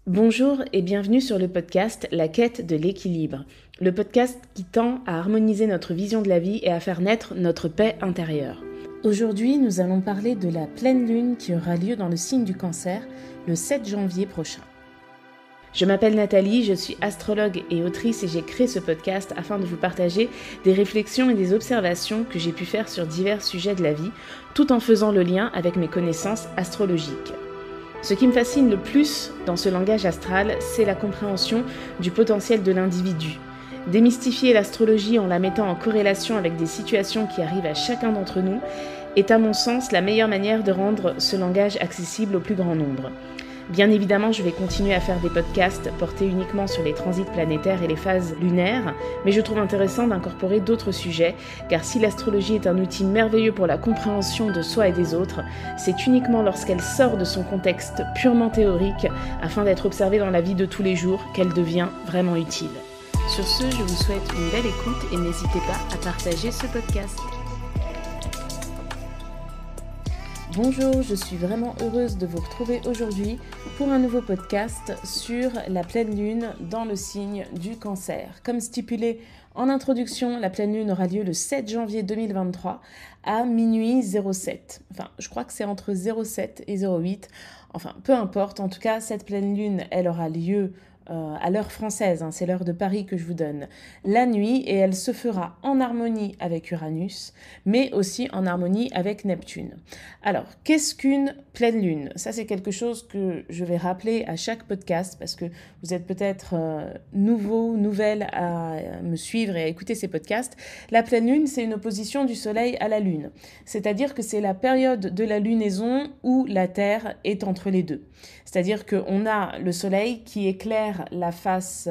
Bonjour et bienvenue sur le podcast La quête de l'équilibre, le podcast qui tend à harmoniser notre vision de la vie et à faire naître notre paix intérieure. Aujourd'hui, nous allons parler de la pleine lune qui aura lieu dans le signe du Cancer le 7 janvier prochain. Je m'appelle Nathalie, je suis astrologue et autrice et j'ai créé ce podcast afin de vous partager des réflexions et des observations que j'ai pu faire sur divers sujets de la vie, tout en faisant le lien avec mes connaissances astrologiques. Ce qui me fascine le plus dans ce langage astral, c'est la compréhension du potentiel de l'individu. Démystifier l'astrologie en la mettant en corrélation avec des situations qui arrivent à chacun d'entre nous est à mon sens la meilleure manière de rendre ce langage accessible au plus grand nombre. Bien évidemment, je vais continuer à faire des podcasts portés uniquement sur les transits planétaires et les phases lunaires, mais je trouve intéressant d'incorporer d'autres sujets, car si l'astrologie est un outil merveilleux pour la compréhension de soi et des autres, c'est uniquement lorsqu'elle sort de son contexte purement théorique, afin d'être observée dans la vie de tous les jours, qu'elle devient vraiment utile. Sur ce, je vous souhaite une belle écoute et n'hésitez pas à partager ce podcast. Bonjour, je suis vraiment heureuse de vous retrouver aujourd'hui pour un nouveau podcast sur la pleine lune dans le signe du Cancer. Comme stipulé en introduction, la pleine lune aura lieu le 7 janvier 2023 à minuit 07. Enfin, je crois que c'est entre 07 et 08. Enfin, peu importe. En tout cas, cette pleine lune, elle aura lieu à l'heure française, c'est l'heure de Paris que je vous donne, la nuit, et elle se fera en harmonie avec Uranus, mais aussi en harmonie avec Neptune. Alors, qu'est-ce qu'une pleine lune ? Ça, c'est quelque chose que je vais rappeler à chaque podcast, parce que vous êtes peut-être nouveau, nouvelle à me suivre et à écouter ces podcasts. La pleine lune, c'est une opposition du Soleil à la Lune, c'est-à-dire que c'est la période de la lunaison où la Terre est entre les deux. C'est-à-dire qu'on a le Soleil qui éclaire la face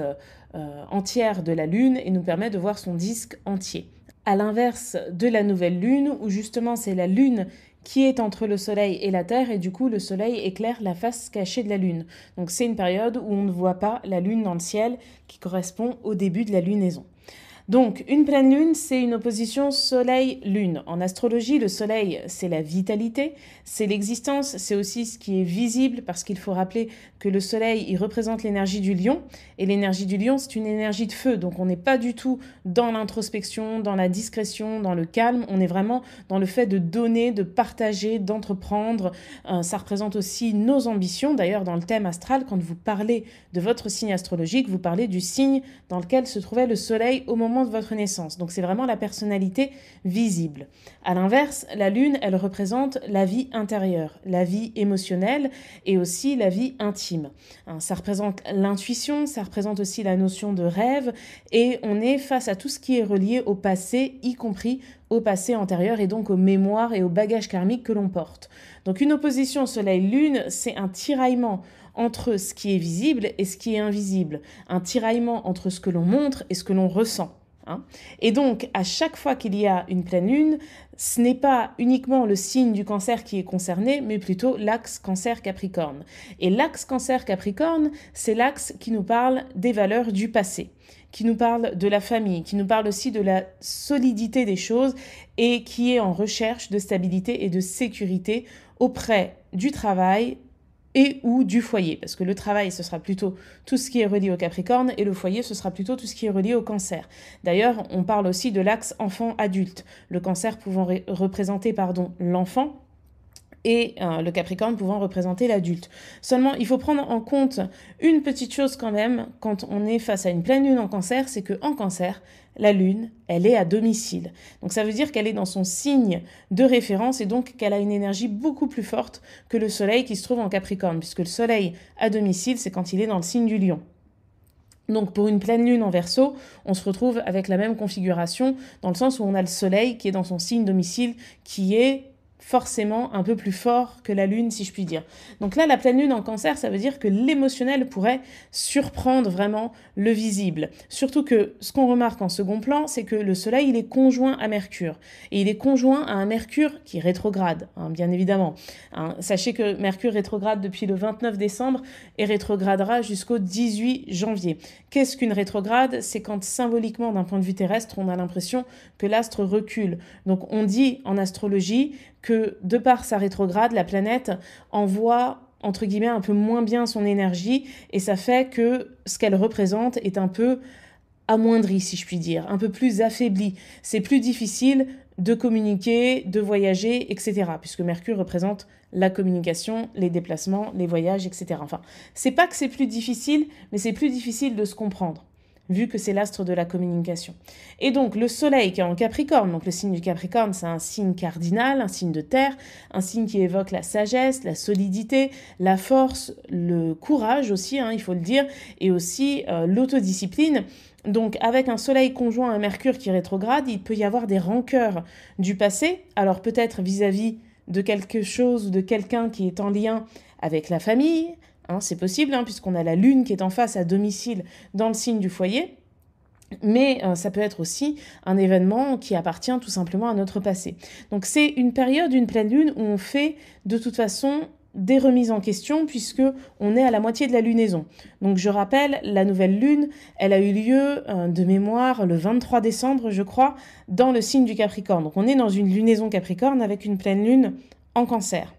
entière de la Lune et nous permet de voir son disque entier. À l'inverse de la nouvelle Lune, où justement c'est la Lune qui est entre le Soleil et la Terre, et du coup le Soleil éclaire la face cachée de la Lune. Donc c'est une période où on ne voit pas la Lune dans le ciel, qui correspond au début de la lunaison. Donc, une pleine lune, c'est une opposition soleil-lune. En astrologie, le soleil, c'est la vitalité, c'est l'existence, c'est aussi ce qui est visible, parce qu'il faut rappeler que le soleil, il représente l'énergie du lion, et l'énergie du lion, c'est une énergie de feu. Donc, on n'est pas du tout dans l'introspection, dans la discrétion, dans le calme, on est vraiment dans le fait de donner, de partager, d'entreprendre. Ça représente aussi nos ambitions. D'ailleurs, dans le thème astral, quand vous parlez de votre signe astrologique, vous parlez du signe dans lequel se trouvait le soleil au moment de votre naissance. Donc c'est vraiment la personnalité visible. À l'inverse, la lune, elle représente la vie intérieure, la vie émotionnelle et aussi la vie intime. Ça représente l'intuition, ça représente aussi la notion de rêve, et on est face à tout ce qui est relié au passé, y compris au passé antérieur et donc aux mémoires et aux bagages karmiques que l'on porte. Donc une opposition soleil-lune, c'est un tiraillement entre ce qui est visible et ce qui est invisible, un tiraillement entre ce que l'on montre et ce que l'on ressent. Et donc, à chaque fois qu'il y a une pleine lune, ce n'est pas uniquement le signe du Cancer qui est concerné, mais plutôt l'axe Cancer-Capricorne. Et l'axe Cancer-Capricorne, c'est l'axe qui nous parle des valeurs du passé, qui nous parle de la famille, qui nous parle aussi de la solidité des choses et qui est en recherche de stabilité et de sécurité auprès du travail et ou du foyer, parce que le travail, ce sera plutôt tout ce qui est relié au Capricorne, et le foyer, ce sera plutôt tout ce qui est relié au Cancer. D'ailleurs, on parle aussi de l'axe enfant-adulte, le Cancer pouvant représenter l'enfant, et le Capricorne pouvant représenter l'adulte. Seulement, il faut prendre en compte une petite chose quand même, quand on est face à une pleine lune en Cancer, c'est qu'en Cancer, la lune, elle est à domicile. Donc ça veut dire qu'elle est dans son signe de référence et donc qu'elle a une énergie beaucoup plus forte que le soleil qui se trouve en Capricorne, puisque le soleil à domicile, c'est quand il est dans le signe du lion. Donc pour une pleine lune en Verseau, on se retrouve avec la même configuration, dans le sens où on a le soleil qui est dans son signe domicile, qui est forcément un peu plus fort que la lune, si je puis dire. Donc là, la pleine lune en Cancer, ça veut dire que l'émotionnel pourrait surprendre vraiment le visible. Surtout que ce qu'on remarque en second plan, c'est que le soleil, il est conjoint à Mercure. Et il est conjoint à un Mercure qui rétrograde, bien évidemment. Sachez que Mercure rétrograde depuis le 29 décembre et rétrogradera jusqu'au 18 janvier. Qu'est-ce qu'une rétrograde ? C'est quand symboliquement, d'un point de vue terrestre, on a l'impression que l'astre recule. Donc on dit en astrologie que de par sa rétrograde, la planète envoie entre guillemets, un peu moins bien son énergie et ça fait que ce qu'elle représente est un peu amoindri, si je puis dire, un peu plus affaibli. C'est plus difficile de communiquer, de voyager, etc. Puisque Mercure représente la communication, les déplacements, les voyages, etc. Enfin, c'est pas que c'est plus difficile, mais c'est plus difficile de se comprendre, vu que c'est l'astre de la communication. Et donc, le Soleil qui est en Capricorne, donc le signe du Capricorne, c'est un signe cardinal, un signe de terre, un signe qui évoque la sagesse, la solidité, la force, le courage aussi, il faut le dire, et aussi l'autodiscipline. Donc, avec un Soleil conjoint à un Mercure qui rétrograde, il peut y avoir des rancœurs du passé, alors peut-être vis-à-vis de quelque chose ou de quelqu'un qui est en lien avec la famille, c'est possible, puisqu'on a la Lune qui est en face à domicile dans le signe du foyer, mais ça peut être aussi un événement qui appartient tout simplement à notre passé. Donc c'est une période, une pleine Lune, où on fait de toute façon des remises en question puisque on est à la moitié de la lunaison. Donc je rappelle, la nouvelle lune, elle a eu lieu de mémoire le 23 décembre, je crois, dans le signe du Capricorne. Donc on est dans une lunaison Capricorne avec une pleine lune en Cancer.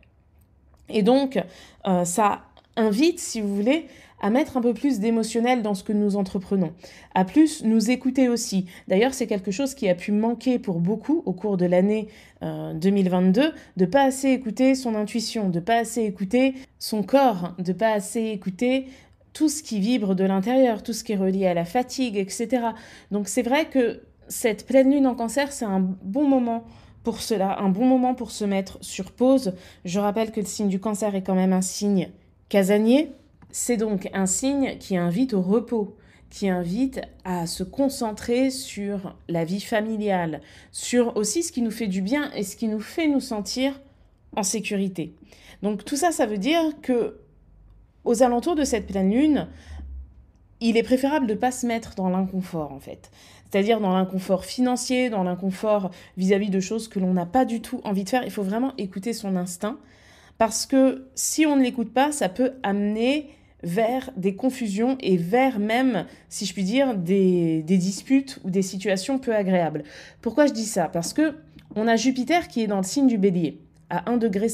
Et donc ça invite, si vous voulez, à mettre un peu plus d'émotionnel dans ce que nous entreprenons, à plus nous écouter aussi. D'ailleurs, c'est quelque chose qui a pu manquer pour beaucoup au cours de l'année 2022, de pas assez écouter son intuition, de pas assez écouter son corps, de pas assez écouter tout ce qui vibre de l'intérieur, tout ce qui est relié à la fatigue, etc. Donc c'est vrai que cette pleine lune en Cancer, c'est un bon moment pour cela, un bon moment pour se mettre sur pause. Je rappelle que le signe du Cancer est quand même un signe casanier. C'est donc un signe qui invite au repos, qui invite à se concentrer sur la vie familiale, sur aussi ce qui nous fait du bien et ce qui nous fait nous sentir en sécurité. Donc tout ça, ça veut dire que aux alentours de cette pleine lune, il est préférable de ne pas se mettre dans l'inconfort en fait. C'est-à-dire dans l'inconfort financier, dans l'inconfort vis-à-vis de choses que l'on n'a pas du tout envie de faire. Il faut vraiment écouter son instinct parce que si on ne l'écoute pas, ça peut amener vers des confusions et vers même, si je puis dire, des disputes ou des situations peu agréables. Pourquoi je dis ça ? Parce que on a Jupiter qui est dans le signe du Bélier, à 1,58 degré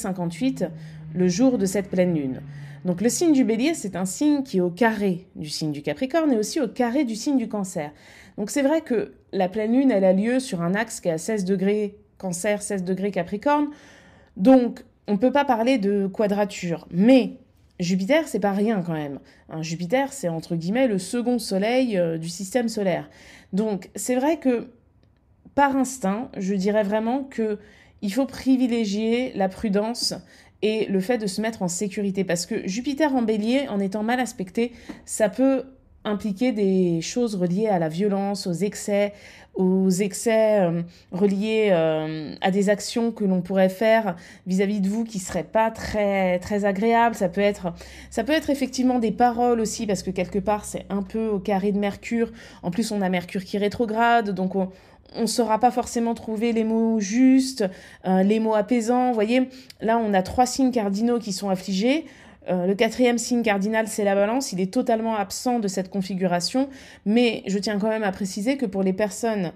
le jour de cette pleine lune. Donc le signe du Bélier, c'est un signe qui est au carré du signe du Capricorne et aussi au carré du signe du Cancer. Donc c'est vrai que la pleine lune, elle a lieu sur un axe qui est à 16 degrés Cancer, 16 degrés Capricorne. Donc on ne peut pas parler de quadrature, mais Jupiter, c'est pas rien quand même. Jupiter, c'est entre guillemets le second soleil du système solaire. Donc, c'est vrai que par instinct, je dirais vraiment que il faut privilégier la prudence et le fait de se mettre en sécurité. Parce que Jupiter en bélier, en étant mal aspecté, ça peut impliquer des choses reliées à la violence, aux excès reliés à des actions que l'on pourrait faire vis-à-vis de vous qui ne seraient pas très, très agréables. Ça peut être effectivement des paroles aussi, parce que quelque part, c'est un peu au carré de Mercure. En plus, on a Mercure qui rétrograde, donc on ne saura pas forcément trouver les mots justes, les mots apaisants. Vous voyez, là, on a 3 signes cardinaux qui sont affligés. Le 4e signe cardinal, c'est la Balance. Il est totalement absent de cette configuration. Mais je tiens quand même à préciser que pour les personnes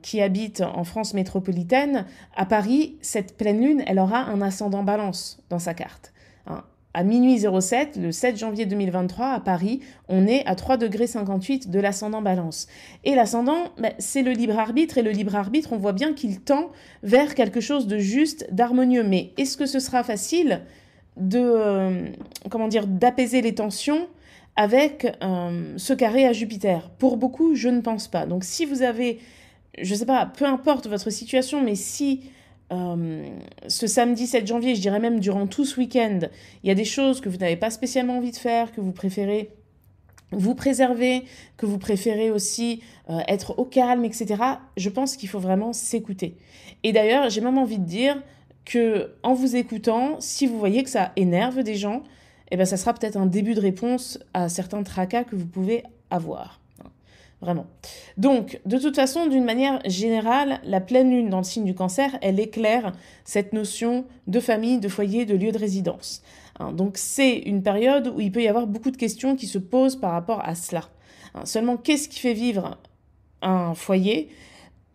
qui habitent en France métropolitaine, à Paris, cette pleine lune, elle aura un ascendant Balance dans sa carte. À minuit 07, le 7 janvier 2023, à Paris, on est à 3,58 degrés de l'ascendant Balance. Et l'ascendant, c'est le libre arbitre. Et le libre arbitre, on voit bien qu'il tend vers quelque chose de juste, d'harmonieux. Mais est-ce que ce sera facile d'apaiser les tensions avec ce carré à Jupiter? Pour beaucoup, je ne pense pas. Donc si vous avez, je ne sais pas, peu importe votre situation, mais si ce samedi 7 janvier, je dirais même durant tout ce week-end, il y a des choses que vous n'avez pas spécialement envie de faire, que vous préférez vous préserver, que vous préférez aussi être au calme, etc., je pense qu'il faut vraiment s'écouter. Et d'ailleurs, j'ai même envie de dire que en vous écoutant, si vous voyez que ça énerve des gens, ça sera peut-être un début de réponse à certains tracas que vous pouvez avoir. Vraiment. Donc, de toute façon, d'une manière générale, la pleine lune dans le signe du Cancer, elle éclaire cette notion de famille, de foyer, de lieu de résidence. Donc, c'est une période où il peut y avoir beaucoup de questions qui se posent par rapport à cela. Seulement, qu'est-ce qui fait vivre un foyer ?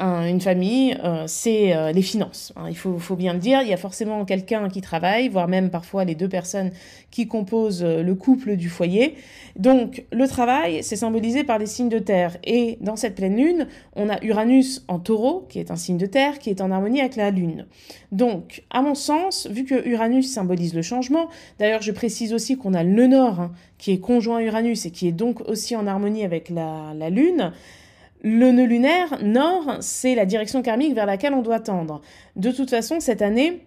une famille, c'est les finances. Il faut bien le dire, il y a forcément quelqu'un qui travaille, voire même parfois les deux personnes qui composent le couple du foyer. Donc le travail, c'est symbolisé par les signes de terre. Et dans cette pleine lune, on a Uranus en taureau, qui est un signe de terre, qui est en harmonie avec la lune. Donc, à mon sens, vu que Uranus symbolise le changement, d'ailleurs je précise aussi qu'on a le nœud nord, qui est conjoint Uranus et qui est donc aussi en harmonie avec la lune. Le nœud lunaire nord, c'est la direction karmique vers laquelle on doit tendre. De toute façon, cette année,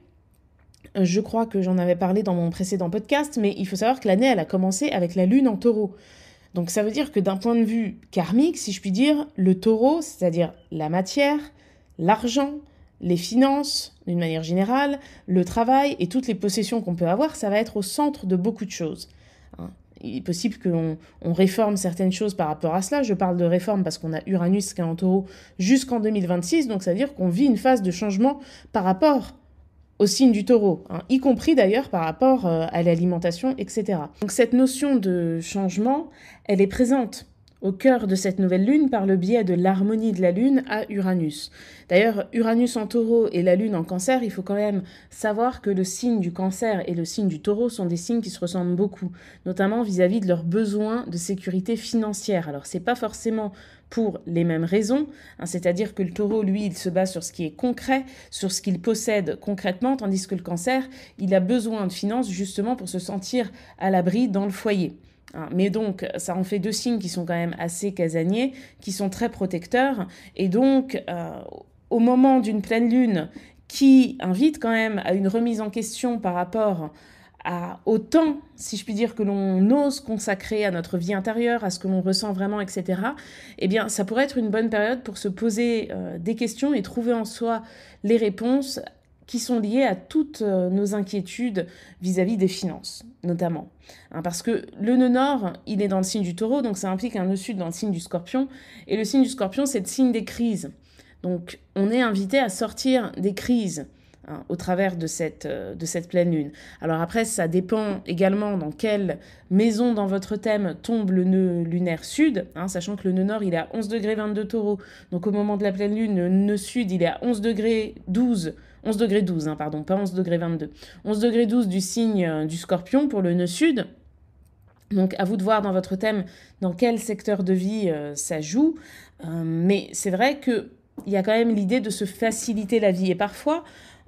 je crois que j'en avais parlé dans mon précédent podcast, mais il faut savoir que l'année, elle a commencé avec la lune en taureau. Donc ça veut dire que d'un point de vue karmique, si je puis dire, le taureau, c'est-à-dire la matière, l'argent, les finances, d'une manière générale, le travail et toutes les possessions qu'on peut avoir, ça va être au centre de beaucoup de choses. Il est possible qu'on réforme certaines choses par rapport à cela. Je parle de réforme parce qu'on a Uranus qui est en taureau jusqu'en 2026, donc ça veut dire qu'on vit une phase de changement par rapport au signe du taureau, y compris d'ailleurs par rapport à l'alimentation, etc. Donc cette notion de changement, elle est présente au cœur de cette nouvelle lune par le biais de l'harmonie de la lune à Uranus. D'ailleurs, Uranus en taureau et la lune en cancer, il faut quand même savoir que le signe du cancer et le signe du taureau sont des signes qui se ressemblent beaucoup, notamment vis-à-vis de leurs besoins de sécurité financière. Alors, c'est pas forcément pour les mêmes raisons, c'est-à-dire que le taureau, lui, il se base sur ce qui est concret, sur ce qu'il possède concrètement, tandis que le cancer, il a besoin de finances justement pour se sentir à l'abri dans le foyer. Mais donc, ça en fait deux signes qui sont quand même assez casaniers, qui sont très protecteurs. Et donc, au moment d'une pleine lune qui invite quand même à une remise en question par rapport au temps, si je puis dire, que l'on ose consacrer à notre vie intérieure, à ce que l'on ressent vraiment, etc., eh bien, ça pourrait être une bonne période pour se poser des questions et trouver en soi les réponses qui sont liées à toutes nos inquiétudes vis-à-vis des finances, notamment. Parce que le nœud nord, il est dans le signe du taureau, donc ça implique un nœud sud dans le signe du scorpion, et le signe du scorpion, c'est le signe des crises. Donc on est invité à sortir des crises au travers de cette pleine lune. Alors après, ça dépend également dans quelle maison dans votre thème tombe le nœud lunaire sud, sachant que le nœud nord, il est à 11 degrés 22 taureau. Donc au moment de la pleine lune, le nœud sud, il est à 11 degrés 12, pardon, pas 11 degrés 22. 11 degrés 12 du signe du scorpion pour le nœud sud. Donc à vous de voir dans votre thème dans quel secteur de vie ça joue. Mais c'est vrai qu'il y a quand même l'idée de se faciliter la vie. Et parfois,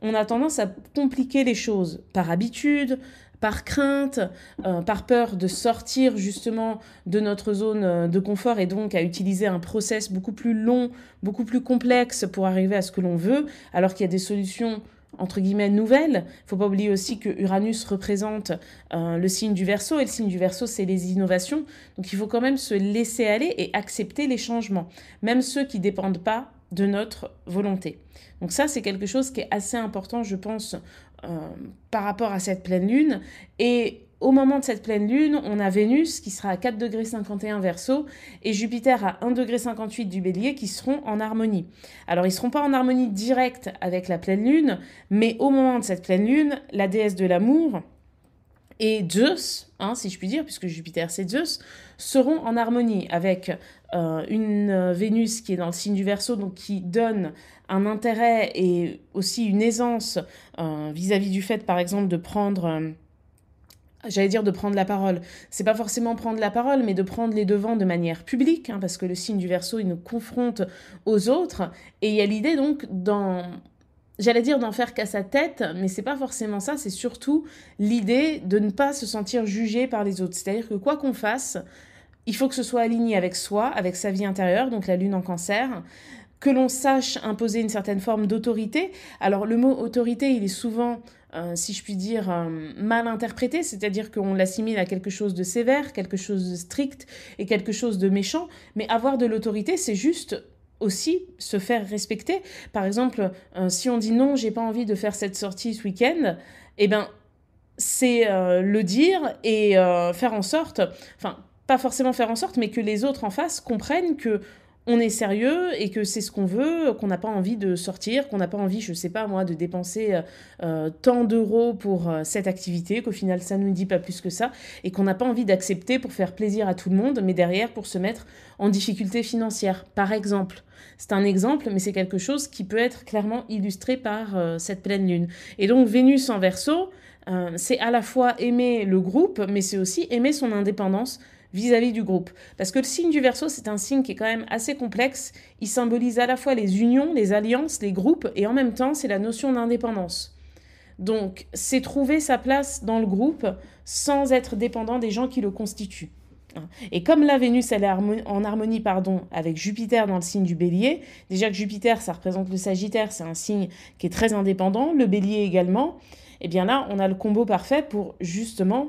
on a tendance à compliquer les choses par habitude, par crainte, par peur de sortir justement de notre zone de confort et donc à utiliser un process beaucoup plus long, beaucoup plus complexe pour arriver à ce que l'on veut, alors qu'il y a des solutions entre guillemets nouvelles. Il ne faut pas oublier aussi que Uranus représente le signe du Verseau, et le signe du Verseau, c'est les innovations. Donc il faut quand même se laisser aller et accepter les changements, même ceux qui ne dépendent pas de notre volonté. Donc ça, c'est quelque chose qui est assez important, je pense, par rapport à cette pleine lune. Et au moment de cette pleine lune, on a Vénus qui sera à 4 degrés 51 Verseau et Jupiter à 1 degré 58 du Bélier qui seront en harmonie. Alors, ils ne seront pas en harmonie directe avec la pleine lune, mais au moment de cette pleine lune, la déesse de l'amour et Zeus, si je puis dire, puisque Jupiter c'est Zeus, seront en harmonie avec une Vénus qui est dans le signe du Verseau, donc qui donne un intérêt et aussi une aisance vis-à-vis du fait, par exemple, de prendre... de prendre la parole. C'est pas forcément prendre la parole, mais de prendre les devants de manière publique, parce que le signe du Verseau, il nous confronte aux autres. Et il y a l'idée donc d'en faire qu'à sa tête, mais c'est pas forcément ça, c'est surtout l'idée de ne pas se sentir jugé par les autres. C'est-à-dire que quoi qu'on fasse, il faut que ce soit aligné avec soi, avec sa vie intérieure, donc la lune en cancer, que l'on sache imposer une certaine forme d'autorité. Alors le mot autorité, il est souvent, si je puis dire, mal interprété, c'est-à-dire qu'on l'assimile à quelque chose de sévère, quelque chose de strict et quelque chose de méchant, mais avoir de l'autorité, c'est juste aussi se faire respecter. Par exemple, si on dit non, j'ai pas envie de faire cette sortie ce week-end, eh ben, c'est le dire et faire en sorte, enfin, pas forcément faire en sorte, mais que les autres en face comprennent que on est sérieux et que c'est ce qu'on veut, qu'on n'a pas envie de sortir, qu'on n'a pas envie, je sais pas moi, de dépenser tant d'euros pour cette activité, qu'au final ça ne nous dit pas plus que ça, et qu'on n'a pas envie d'accepter pour faire plaisir à tout le monde, mais derrière pour se mettre en difficulté financière, par exemple. C'est un exemple, mais c'est quelque chose qui peut être clairement illustré par cette pleine lune. Et donc Vénus en Verseau, c'est à la fois aimer le groupe, mais c'est aussi aimer son indépendance vis-à-vis du groupe. Parce que le signe du Verseau, c'est un signe qui est quand même assez complexe. Il symbolise à la fois les unions, les alliances, les groupes, et en même temps, c'est la notion d'indépendance. Donc, c'est trouver sa place dans le groupe sans être dépendant des gens qui le constituent. Et comme la Vénus, elle est en harmonie avec Jupiter dans le signe du Bélier, déjà que Jupiter, ça représente le Sagittaire, c'est un signe qui est très indépendant, le Bélier également, et bien là, on a le combo parfait pour justement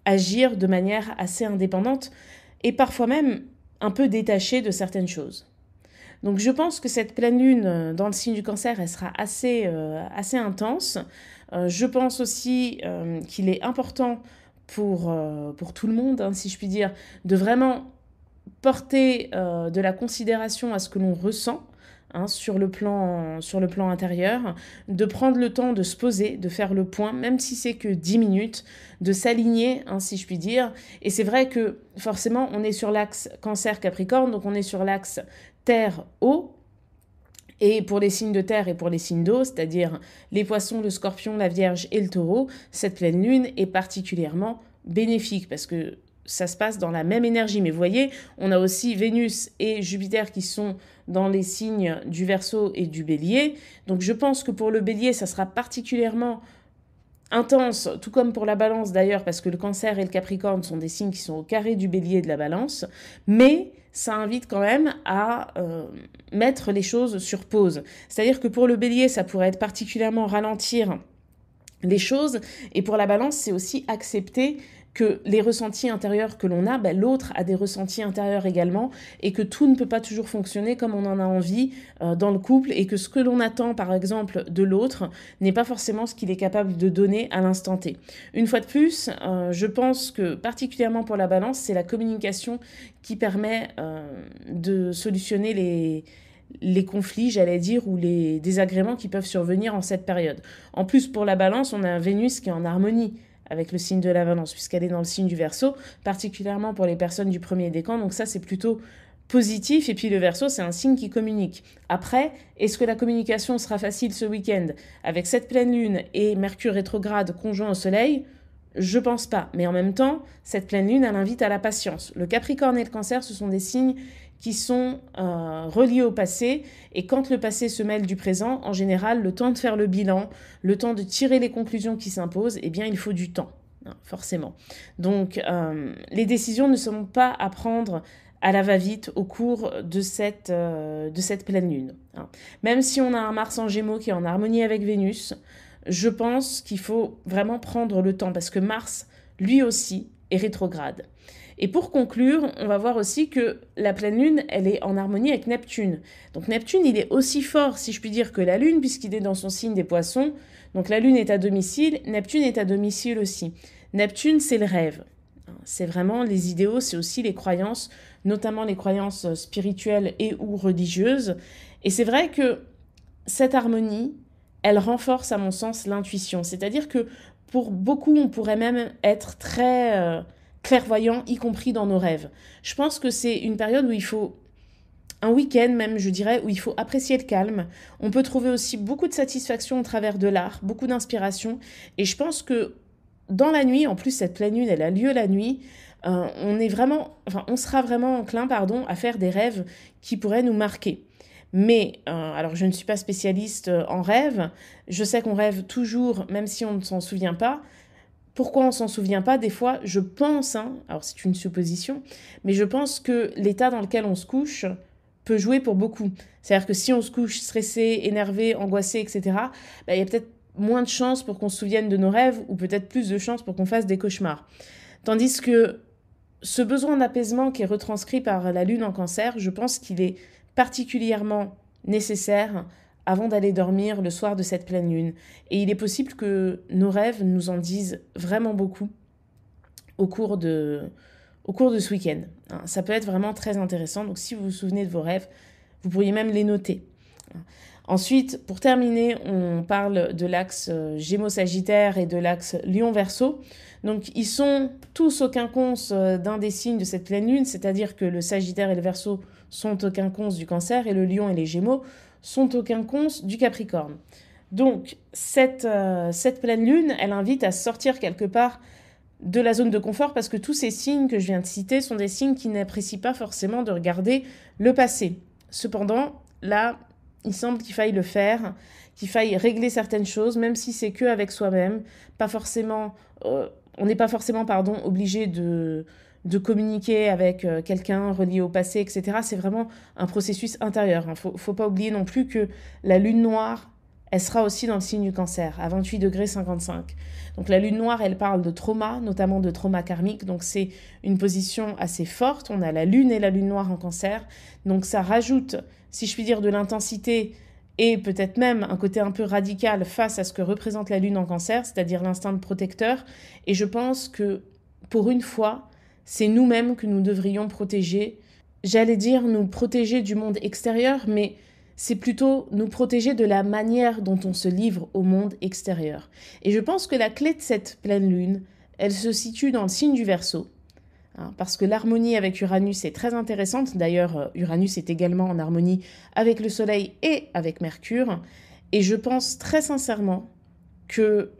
agir de manière assez indépendante et parfois même un peu détachée de certaines choses. Donc je pense que cette pleine lune dans le signe du Cancer, elle sera assez intense. Je pense aussi qu'il est important pour tout le monde, si je puis dire, de vraiment porter de la considération à ce que l'on ressent, sur le plan intérieur, de prendre le temps de se poser, de faire le point, même si c'est que 10 minutes, de s'aligner, si je puis dire. Et c'est vrai que forcément, on est sur l'axe Cancer-Capricorne, donc on est sur l'axe Terre-Eau. Et pour les signes de terre et pour les signes d'eau, c'est-à-dire les poissons, le scorpion, la vierge et le taureau, cette pleine lune est particulièrement bénéfique parce que ça se passe dans la même énergie. Mais vous voyez, on a aussi Vénus et Jupiter qui sont dans les signes du Verseau et du Bélier. Donc je pense que pour le Bélier, ça sera particulièrement intense, tout comme pour la Balance d'ailleurs, parce que le Cancer et le Capricorne sont des signes qui sont au carré du Bélier et de la Balance. Mais ça invite quand même à mettre les choses sur pause. C'est-à-dire que pour le Bélier, ça pourrait être particulièrement ralentir les choses. Et pour la Balance, c'est aussi accepter que les ressentis intérieurs que l'on a, l'autre a des ressentis intérieurs également, et que tout ne peut pas toujours fonctionner comme on en a envie dans le couple, et que ce que l'on attend, par exemple, de l'autre, n'est pas forcément ce qu'il est capable de donner à l'instant T. Une fois de plus, je pense que, particulièrement pour la Balance, c'est la communication qui permet de solutionner les conflits, j'allais dire, ou les désagréments qui peuvent survenir en cette période. En plus, pour la Balance, on a un Vénus qui est en harmonie avec le signe de la Balance, puisqu'elle est dans le signe du Verseau, particulièrement pour les personnes du premier décan. Donc ça, c'est plutôt positif. Et puis le Verseau, c'est un signe qui communique. Après, est-ce que la communication sera facile ce week-end avec cette pleine lune et Mercure rétrograde conjoint au Soleil ? Je pense pas. Mais en même temps, cette pleine lune, elle invite à la patience. Le Capricorne et le Cancer, ce sont des signes qui sont reliés au passé. Et quand le passé se mêle du présent, en général, le temps de faire le bilan, le temps de tirer les conclusions qui s'imposent, eh bien, il faut du temps, forcément. Donc, les décisions ne sont pas à prendre à la va-vite au cours de cette pleine lune. Même si on a un Mars en Gémeaux qui est en harmonie avec Vénus, je pense qu'il faut vraiment prendre le temps parce que Mars, lui aussi, est rétrograde. Et pour conclure, on va voir aussi que la pleine lune, elle est en harmonie avec Neptune. Donc Neptune, il est aussi fort, si je puis dire, que la lune, puisqu'il est dans son signe des poissons. Donc la lune est à domicile, Neptune est à domicile aussi. Neptune, c'est le rêve. C'est vraiment les idéaux, c'est aussi les croyances, notamment les croyances spirituelles et ou religieuses. Et c'est vrai que cette harmonie, elle renforce, à mon sens, l'intuition. C'est-à-dire que pour beaucoup, on pourrait même être très clairvoyant, y compris dans nos rêves. Je pense que c'est une période où il faut, un week-end même, je dirais, où il faut apprécier le calme. On peut trouver aussi beaucoup de satisfaction au travers de l'art, beaucoup d'inspiration. Et je pense que dans la nuit, en plus cette pleine lune, elle a lieu la nuit, on sera vraiment enclin, à faire des rêves qui pourraient nous marquer. Mais, alors je ne suis pas spécialiste en rêve, je sais qu'on rêve toujours, même si on ne s'en souvient pas. Pourquoi on ne s'en souvient pas ? Des fois, je pense, alors c'est une supposition, mais je pense que l'état dans lequel on se couche peut jouer pour beaucoup. C'est-à-dire que si on se couche stressé, énervé, angoissé, etc., il y a peut-être moins de chances pour qu'on se souvienne de nos rêves ou peut-être plus de chances pour qu'on fasse des cauchemars. Tandis que ce besoin d'apaisement qui est retranscrit par la lune en Cancer, je pense qu'il est particulièrement nécessaire avant d'aller dormir le soir de cette pleine lune. Et il est possible que nos rêves nous en disent vraiment beaucoup au cours de au cours de ce week-end. Ça peut être vraiment très intéressant. Donc, si vous vous souvenez de vos rêves, vous pourriez même les noter. Ensuite, pour terminer, on parle de l'axe Gémeaux-Sagittaire et de l'axe Lion-Verseau. Donc, ils sont tous au quinconce d'un des signes de cette pleine lune, c'est-à-dire que le Sagittaire et le Verseau sont au quinconce du Cancer et le Lion et les Gémeaux sont au quinconce du Capricorne. Donc, cette pleine lune, elle invite à sortir quelque part de la zone de confort parce que tous ces signes que je viens de citer sont des signes qui n'apprécient pas forcément de regarder le passé. Cependant, là, il semble qu'il faille le faire, qu'il faille régler certaines choses, même si c'est qu'avec soi-même. Pas forcément, on n'est pas forcément obligé de communiquer avec quelqu'un relié au passé, etc. C'est vraiment un processus intérieur. Faut pas oublier non plus que la lune noire, elle sera aussi dans le signe du Cancer, à 28 degrés 55. Donc la lune noire, elle parle de trauma, notamment de trauma karmique. Donc c'est une position assez forte. On a la lune et la lune noire en Cancer. Donc ça rajoute, si je puis dire, de l'intensité et peut-être même un côté un peu radical face à ce que représente la lune en Cancer, c'est-à-dire l'instinct protecteur. Et je pense que pour une fois, c'est nous-mêmes que nous devrions protéger. J'allais dire nous protéger du monde extérieur, mais c'est plutôt nous protéger de la manière dont on se livre au monde extérieur. Et je pense que la clé de cette pleine lune, elle se situe dans le signe du Verseau, parce que l'harmonie avec Uranus est très intéressante. D'ailleurs, Uranus est également en harmonie avec le Soleil et avec Mercure. Et je pense très sincèrement que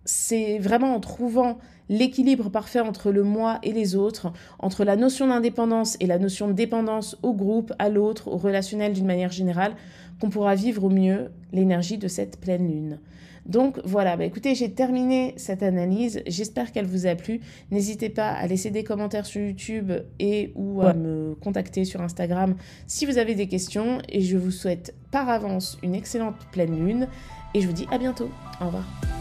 c'est vraiment en trouvant l'équilibre parfait entre le moi et les autres, entre la notion d'indépendance et la notion de dépendance au groupe, à l'autre, au relationnel d'une manière générale, qu'on pourra vivre au mieux l'énergie de cette pleine lune. Donc voilà, écoutez, j'ai terminé cette analyse, j'espère qu'elle vous a plu. N'hésitez pas à laisser des commentaires sur YouTube et ou à me contacter sur Instagram si vous avez des questions. Et je vous souhaite par avance une excellente pleine lune et je vous dis à bientôt. Au revoir.